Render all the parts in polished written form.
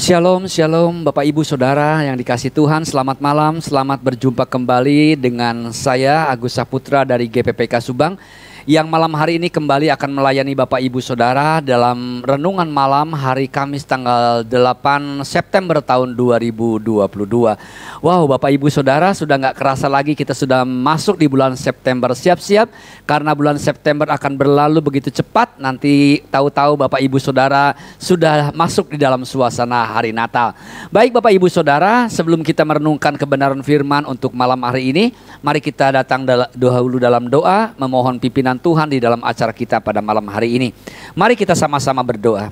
Shalom, shalom Bapak Ibu Saudara yang dikasihi Tuhan, selamat malam, selamat berjumpa kembali dengan saya Agus Saputra dari GPPK Subang yang malam hari ini kembali akan melayani Bapak Ibu Saudara dalam renungan malam hari Kamis tanggal 8 September tahun 2022. Wow, Bapak Ibu Saudara, sudah gak kerasa lagi kita sudah masuk di bulan September. Siap-siap karena bulan September akan berlalu begitu cepat. Nanti tahu-tahu Bapak Ibu Saudara sudah masuk di dalam suasana hari Natal. Baik Bapak Ibu Saudara, sebelum kita merenungkan kebenaran firman untuk malam hari ini, mari kita datang dahulu dalam doa memohon pimpinan Tuhan di dalam acara kita pada malam hari ini. Mari kita sama-sama berdoa.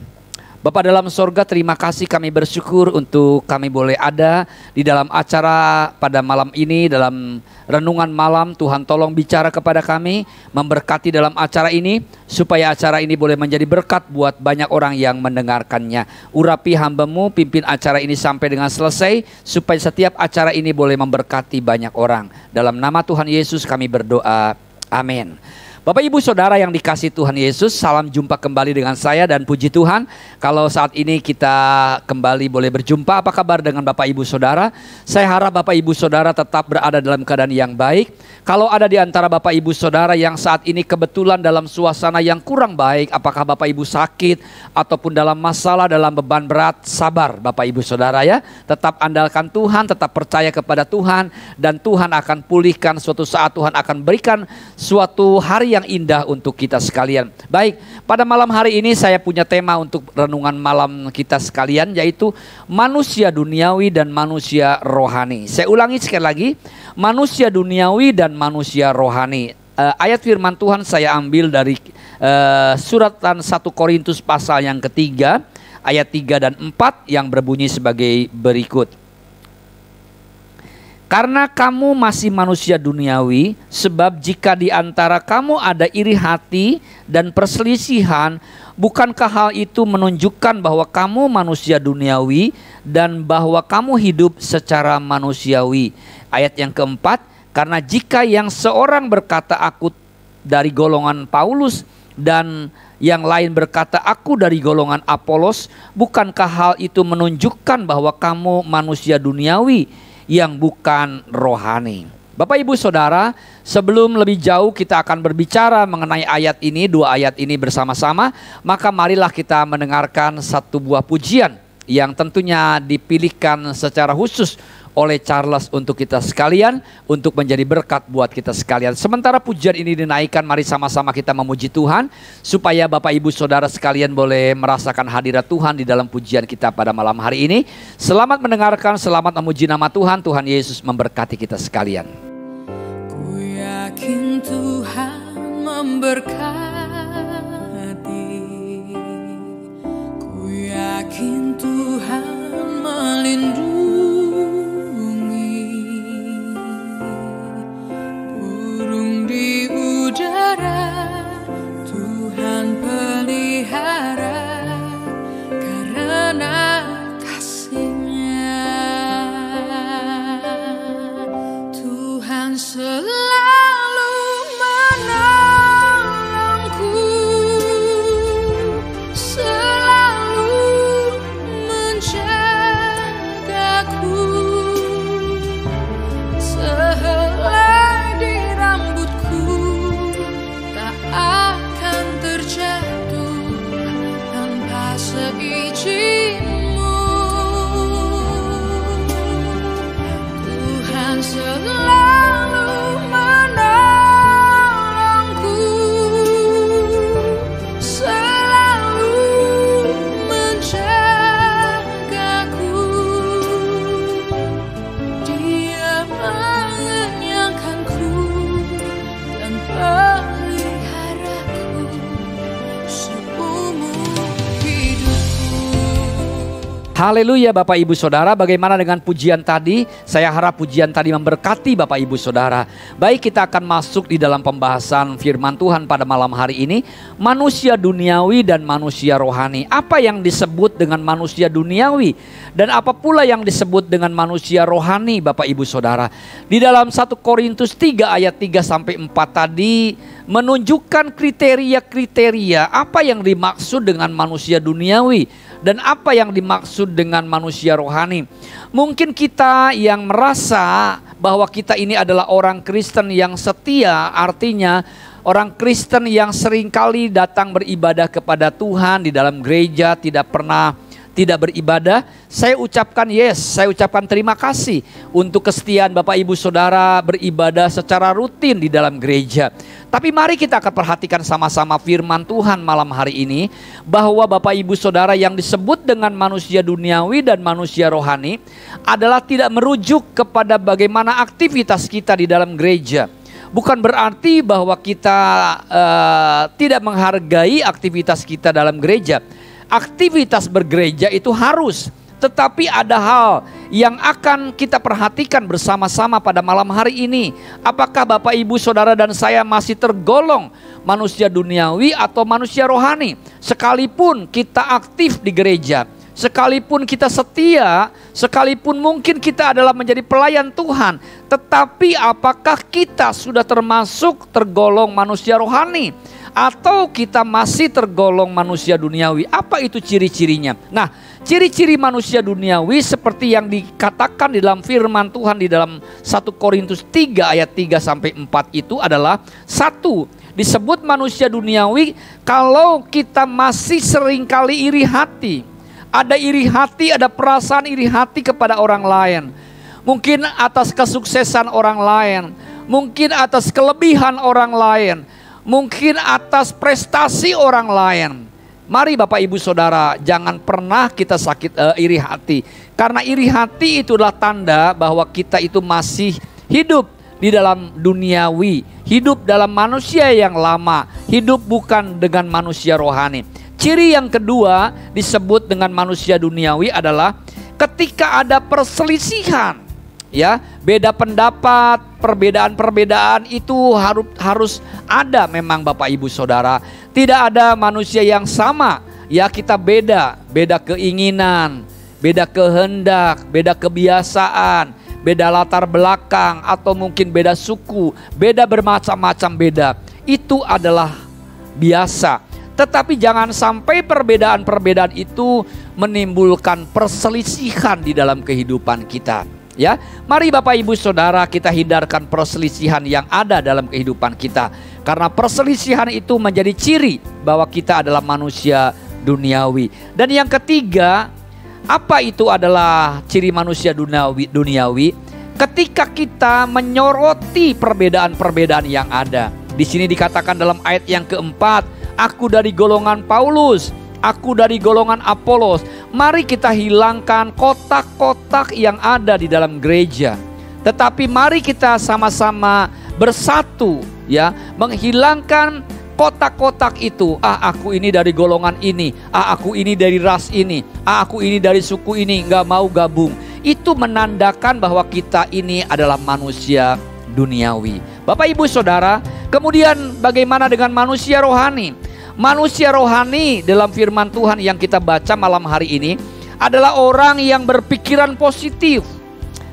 Bapa dalam sorga, terima kasih, kami bersyukur untuk kami boleh ada di dalam acara pada malam ini, dalam renungan malam. Tuhan tolong bicara kepada kami, memberkati dalam acara ini, supaya acara ini boleh menjadi berkat buat banyak orang yang mendengarkannya. Urapi hamba-Mu, pimpin acara ini sampai dengan selesai, supaya setiap acara ini boleh memberkati banyak orang. Dalam nama Tuhan Yesus kami berdoa, amin. Bapak Ibu Saudara yang dikasihi Tuhan Yesus, salam jumpa kembali dengan saya dan puji Tuhan kalau saat ini kita kembali boleh berjumpa. Apa kabar dengan Bapak Ibu Saudara? Saya harap Bapak Ibu Saudara tetap berada dalam keadaan yang baik. Kalau ada di antara Bapak Ibu Saudara yang saat ini kebetulan dalam suasana yang kurang baik, apakah Bapak Ibu sakit ataupun dalam masalah, dalam beban berat, sabar Bapak Ibu Saudara ya. Tetap andalkan Tuhan, tetap percaya kepada Tuhan, dan Tuhan akan pulihkan suatu saat. Tuhan akan berikan suatu hari yang indah untuk kita sekalian. Baik, pada malam hari ini saya punya tema untuk renungan malam kita sekalian, yaitu manusia duniawi dan manusia rohani. Saya ulangi sekali lagi, manusia duniawi dan manusia rohani. Ayat firman Tuhan saya ambil dari suratan 1 Korintus pasal yang ketiga, ayat 3 dan 4 yang berbunyi sebagai berikut. Karena kamu masih manusia duniawi, sebab jika di antara kamu ada iri hati dan perselisihan, bukankah hal itu menunjukkan bahwa kamu manusia duniawi dan bahwa kamu hidup secara manusiawi? Ayat yang keempat, karena jika yang seorang berkata aku dari golongan Paulus dan yang lain berkata aku dari golongan Apolos, bukankah hal itu menunjukkan bahwa kamu manusia duniawi yang bukan rohani? Bapak Ibu Saudara, sebelum lebih jauh kita akan berbicara mengenai ayat ini, dua ayat ini bersama-sama, maka marilah kita mendengarkan satu buah pujian yang tentunya dipilihkan secara khusus oleh Charles untuk kita sekalian, untuk menjadi berkat buat kita sekalian. Sementara pujian ini dinaikkan, mari sama-sama kita memuji Tuhan, supaya Bapak Ibu Saudara sekalian boleh merasakan hadirat Tuhan di dalam pujian kita pada malam hari ini. Selamat mendengarkan, selamat memuji nama Tuhan. Tuhan Yesus memberkati kita sekalian. Ku yakin Tuhan memberkati, ku yakin Tuhan melindungi. Di udara Tuhan pelihara karena kasih-Nya. Tuhan selalu menolongku, selalu menjagaku. Sehelai di rambutku tak akan terjatuh tanpa seizin-Mu. Tuhan selalu menolongku, selalu menjagaku. Dia mengenyangkanku dan peliharaku seumur hidupku. Haleluya Bapak Ibu Saudara, bagaimana dengan pujian tadi? Saya harap pujian tadi memberkati Bapak Ibu Saudara. Baik, kita akan masuk di dalam pembahasan firman Tuhan pada malam hari ini. Manusia duniawi dan manusia rohani. Apa yang disebut dengan manusia duniawi? Dan apa pula yang disebut dengan manusia rohani Bapak Ibu Saudara? Di dalam 1 Korintus 3 ayat 3 sampai 4 tadi menunjukkan kriteria-kriteria apa yang dimaksud dengan manusia duniawi Dan apa yang dimaksud dengan manusia rohani? Mungkin kita yang merasa bahwa kita ini adalah orang Kristen yang setia, artinya orang Kristen yang seringkali datang beribadah kepada Tuhan di dalam gereja, tidak pernah tidak beribadah. Saya ucapkan saya ucapkan terima kasih untuk kesetiaan Bapak Ibu Saudara beribadah secara rutin di dalam gereja. Tapi mari kita akan perhatikan sama-sama firman Tuhan malam hari ini, bahwa Bapak Ibu Saudara yang disebut dengan manusia duniawi dan manusia rohani adalah tidak merujuk kepada bagaimana aktivitas kita di dalam gereja. Bukan berarti bahwa kita tidak menghargai aktivitas kita dalam gereja. Aktivitas bergereja itu harus, tetapi ada hal yang akan kita perhatikan bersama-sama pada malam hari ini. Apakah Bapak Ibu Saudara dan saya masih tergolong manusia duniawi atau manusia rohani? Sekalipun kita aktif di gereja, sekalipun kita setia, sekalipun mungkin kita adalah menjadi pelayan Tuhan, tetapi apakah kita sudah tergolong manusia rohani? Atau kita masih tergolong manusia duniawi? Apa itu ciri-cirinya? Nah, ciri-ciri manusia duniawi seperti yang dikatakan di dalam firman Tuhan di dalam 1 Korintus 3 ayat 3 sampai 4 itu adalah: 1, disebut manusia duniawi kalau kita masih seringkali iri hati. Ada iri hati, ada perasaan iri hati kepada orang lain. Mungkin atas kesuksesan orang lain, mungkin atas kelebihan orang lain, mungkin atas prestasi orang lain. Mari Bapak Ibu Saudara, jangan pernah kita iri hati. Karena iri hati itulah tanda bahwa kita itu masih hidup di dalam duniawi, hidup dalam manusia yang lama, hidup bukan dengan manusia rohani. Ciri yang kedua disebut dengan manusia duniawi adalah ketika ada perselisihan. Ya, beda pendapat, perbedaan-perbedaan itu harus ada memang Bapak Ibu Saudara. Tidak ada manusia yang sama. Ya, kita beda keinginan, beda kehendak, beda kebiasaan, beda latar belakang, atau mungkin beda suku, beda bermacam-macam beda. Itu adalah biasa. Tetapi jangan sampai perbedaan-perbedaan itu menimbulkan perselisihan di dalam kehidupan kita. Ya, mari Bapak Ibu Saudara, kita hindarkan perselisihan yang ada dalam kehidupan kita. Karena perselisihan itu menjadi ciri bahwa kita adalah manusia duniawi. Dan yang ketiga, apa itu adalah ciri manusia duniawi? Ketika kita menyoroti perbedaan-perbedaan yang ada. Di sini dikatakan dalam ayat yang keempat, aku dari golongan Paulus, aku dari golongan Apolos. Mari kita hilangkan kotak-kotak yang ada di dalam gereja. Tetapi mari kita sama-sama bersatu, ya, menghilangkan kotak-kotak itu. Aku ini dari golongan ini, aku ini dari ras ini, aku ini dari suku ini, nggak mau gabung. Itu menandakan bahwa kita ini adalah manusia duniawi. Bapak Ibu Saudara, kemudian bagaimana dengan manusia rohani? Manusia rohani dalam firman Tuhan yang kita baca malam hari ini adalah orang yang berpikiran positif,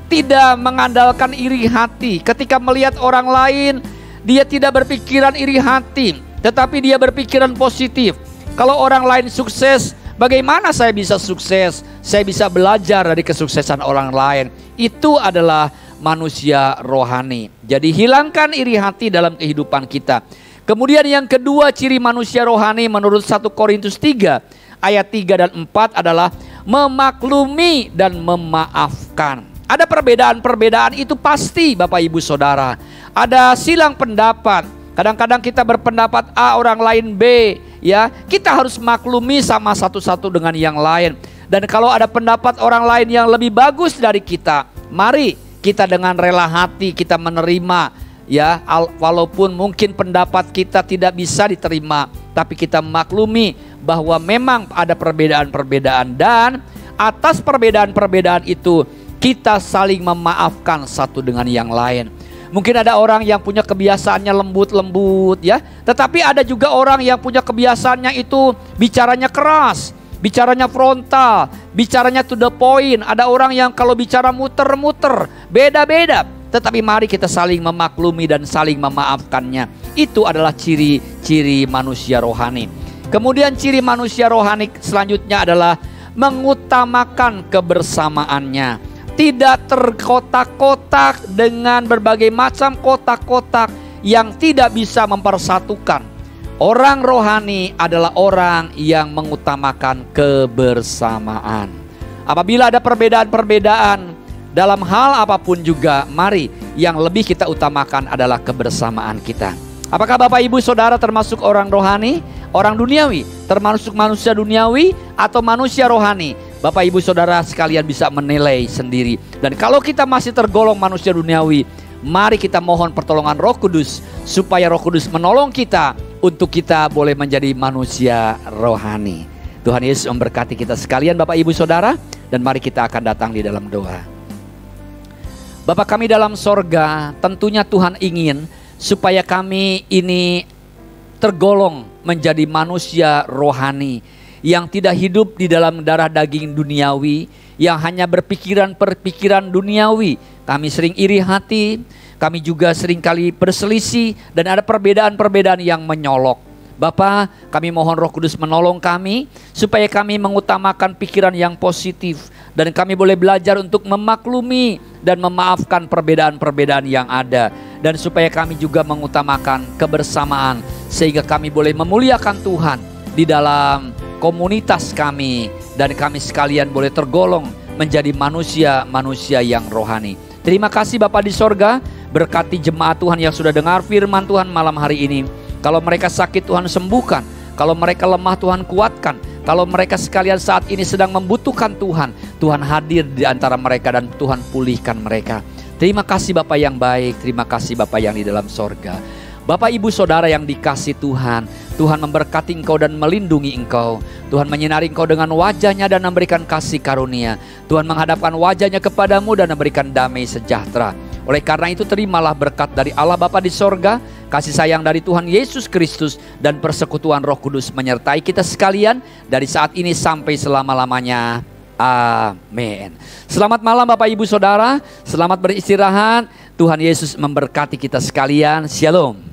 tidak mengandalkan iri hati. Ketika melihat orang lain, dia tidak berpikiran iri hati, tetapi dia berpikiran positif. Kalau orang lain sukses, bagaimana saya bisa sukses? Saya bisa belajar dari kesuksesan orang lain. Itu adalah manusia rohani. Jadi hilangkan iri hati dalam kehidupan kita. Kemudian yang kedua ciri manusia rohani menurut 1 Korintus 3 ayat 3 dan 4 adalah memaklumi dan memaafkan. Ada perbedaan-perbedaan itu pasti Bapak Ibu Saudara. Ada silang pendapat. Kadang-kadang kita berpendapat A, orang lain B, ya. Kita harus maklumi sama satu-satu dengan yang lain. Dan kalau ada pendapat orang lain yang lebih bagus dari kita, mari kita dengan rela hati kita menerima. Ya, walaupun mungkin pendapat kita tidak bisa diterima, tapi kita maklumi bahwa memang ada perbedaan-perbedaan, dan atas perbedaan-perbedaan itu kita saling memaafkan satu dengan yang lain. Mungkin ada orang yang punya kebiasaannya lembut-lembut, ya, tetapi ada juga orang yang punya kebiasaannya itu bicaranya keras, bicaranya frontal, bicaranya to the point. Ada orang yang kalau bicara muter-muter, beda-beda. Tetapi mari kita saling memaklumi dan saling memaafkannya. Itu adalah ciri-ciri manusia rohani. Kemudian ciri manusia rohani selanjutnya adalah mengutamakan kebersamaannya. Tidak terkotak-kotak dengan berbagai macam kotak-kotak yang tidak bisa mempersatukan. Orang rohani adalah orang yang mengutamakan kebersamaan. Apabila ada perbedaan-perbedaan dalam hal apapun juga, mari yang lebih kita utamakan adalah kebersamaan kita. Apakah Bapak Ibu Saudara termasuk orang rohani, orang duniawi, termasuk manusia duniawi atau manusia rohani? Bapak Ibu Saudara sekalian bisa menilai sendiri. Dan kalau kita masih tergolong manusia duniawi, mari kita mohon pertolongan Roh Kudus supaya Roh Kudus menolong kita untuk kita boleh menjadi manusia rohani. Tuhan Yesus memberkati kita sekalian Bapak Ibu Saudara, dan mari kita akan datang di dalam doa. Bapa kami dalam sorga, tentunya Tuhan ingin supaya kami ini tergolong menjadi manusia rohani yang tidak hidup di dalam darah daging duniawi, yang hanya berpikiran duniawi. Kami sering iri hati, kami juga sering kali berselisih, dan ada perbedaan-perbedaan yang menyolok. Bapa, kami mohon Roh Kudus menolong kami supaya kami mengutamakan pikiran yang positif, dan kami boleh belajar untuk memaklumi dan memaafkan perbedaan-perbedaan yang ada, dan supaya kami juga mengutamakan kebersamaan sehingga kami boleh memuliakan Tuhan di dalam komunitas kami, dan kami sekalian boleh tergolong menjadi manusia-manusia yang rohani. Terima kasih Bapa di sorga, berkati jemaat Tuhan yang sudah dengar firman Tuhan malam hari ini. Kalau mereka sakit Tuhan sembuhkan, kalau mereka lemah Tuhan kuatkan, kalau mereka sekalian saat ini sedang membutuhkan Tuhan, Tuhan hadir di antara mereka dan Tuhan pulihkan mereka. Terima kasih Bapa yang baik, terima kasih Bapa yang di dalam sorga. Bapak Ibu Saudara yang dikasih Tuhan, Tuhan memberkati engkau dan melindungi engkau. Tuhan menyinari engkau dengan wajahnya dan memberikan kasih karunia. Tuhan menghadapkan wajahnya kepadamu dan memberikan damai sejahtera. Oleh karena itu terimalah berkat dari Allah Bapa di sorga, kasih sayang dari Tuhan Yesus Kristus, dan persekutuan Roh Kudus menyertai kita sekalian dari saat ini sampai selama-lamanya. Amin. Selamat malam Bapak Ibu Saudara, selamat beristirahat. Tuhan Yesus memberkati kita sekalian. Shalom.